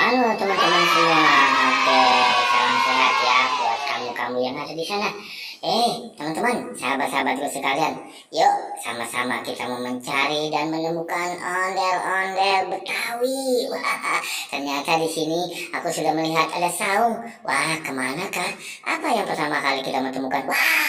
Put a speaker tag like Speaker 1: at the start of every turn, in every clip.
Speaker 1: Halo teman-teman semua. Oke, salam sehat ya buat kamu-kamu yang ada di sana. Teman-teman, sahabat-sahabatku sekalian, yuk sama-sama kita mau mencari dan menemukan ondel-ondel Betawi. Wah, ternyata di sini aku sudah melihat ada saung. Wah, kemanakah? Apa yang pertama kali kita menemukan? Wah,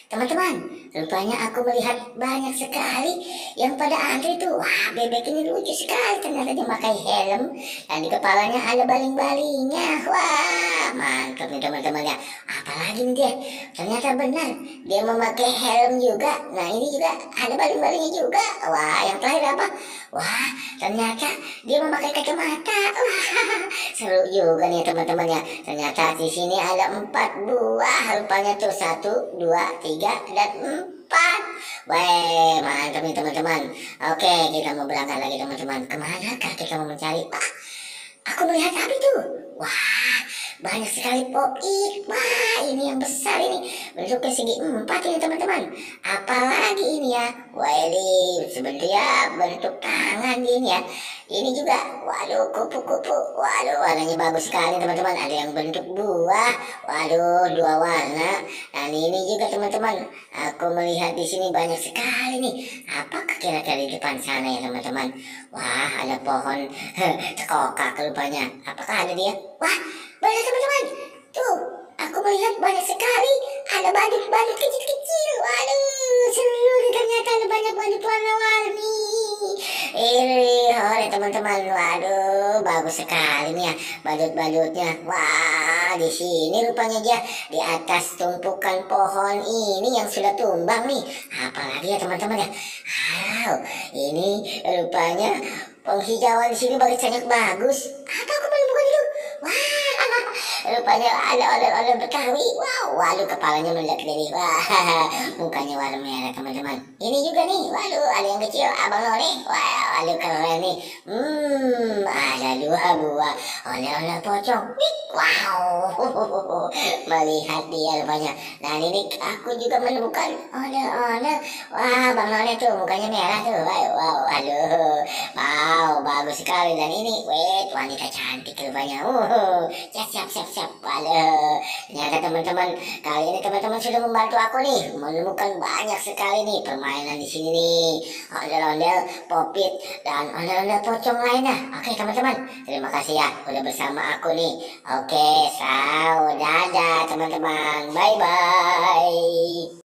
Speaker 1: teman-teman, rupanya aku melihat banyak sekali yang pada antri tuh. Wah, bebek ini lucu sekali. Ternyata dia pakai helm dan di kepalanya ada baling-balingnya. Wah, mantap nih teman-teman ya. Apalagi nih dia, ternyata benar dia memakai helm juga. Nah, ini juga ada baling-balingnya juga. Wah, yang terakhir apa? Wah, ternyata dia memakai kacamata. Wah, seru juga nih teman-teman ya. Ternyata di sini ada 4 buah. Rupanya tuh 1, 2, 3 dan 4. Wah, mantap nih teman-teman. Oke, kita mau berangkat lagi teman-teman. Kemanakah kita mau mencari? Wah, aku melihat api tuh. Wah, banyak sekali pop-it. Wah, ini yang besar ini. Bentuknya segi 4 ini teman-teman. Apalagi ini ya. Wah, ini sebenarnya bentuk tangan ini ya. Ini juga, waduh, kupu-kupu. Waduh, warnanya bagus sekali teman-teman. Ada yang bentuk buah. Waduh, 2 warna. Dan ini juga teman-teman. Aku melihat di sini banyak sekali nih. Apakah kira-kira di depan sana ya teman-teman? Wah, ada pohon cekokak rupanya. Apakah ada dia? Wah, banyak teman-teman. Tuh, aku melihat banyak sekali. Ada badut-badut kecil-kecil. Waduh, seru nih, ternyata ada banyak badut warna-warni. Hore teman-teman. Waduh, bagus sekali nih ya badut-badutnya. Wah, di sini rupanya dia di atas tumpukan pohon ini yang sudah tumbang nih. Apalagi ya teman-teman ya. Wow, ini rupanya penghijauan di sini sangat bagus. Apa aku menemukan itu? Wah, rupanya ada oleh-oleh Betawi. Wow, waduh, kepalanya meledak nih. Wah, mukanya warna merah teman-teman. Ini juga nih, waduh, ada yang kecil, Abang Noni. Wah, waduh, keren nih. Ada 2 buah oleh-oleh pocong. Wow, melihat dia rupanya. Nah, ini aku juga menemukan oleh-oleh. Wah, Bang Noni tuh mukanya merah tuh. Wow, aduh, wow, bagus sekali. Dan ini, wait, wanita cantik rupanya. Siap. Waduh, ternyata teman-teman, kali ini teman-teman sudah membantu aku nih menemukan banyak sekali nih permainan di sini nih, ondel-ondel, popit, dan ondel-ondel pocong lainnya. Oke teman-teman, terima kasih ya udah bersama aku nih. Oke, dadah teman-teman, bye bye.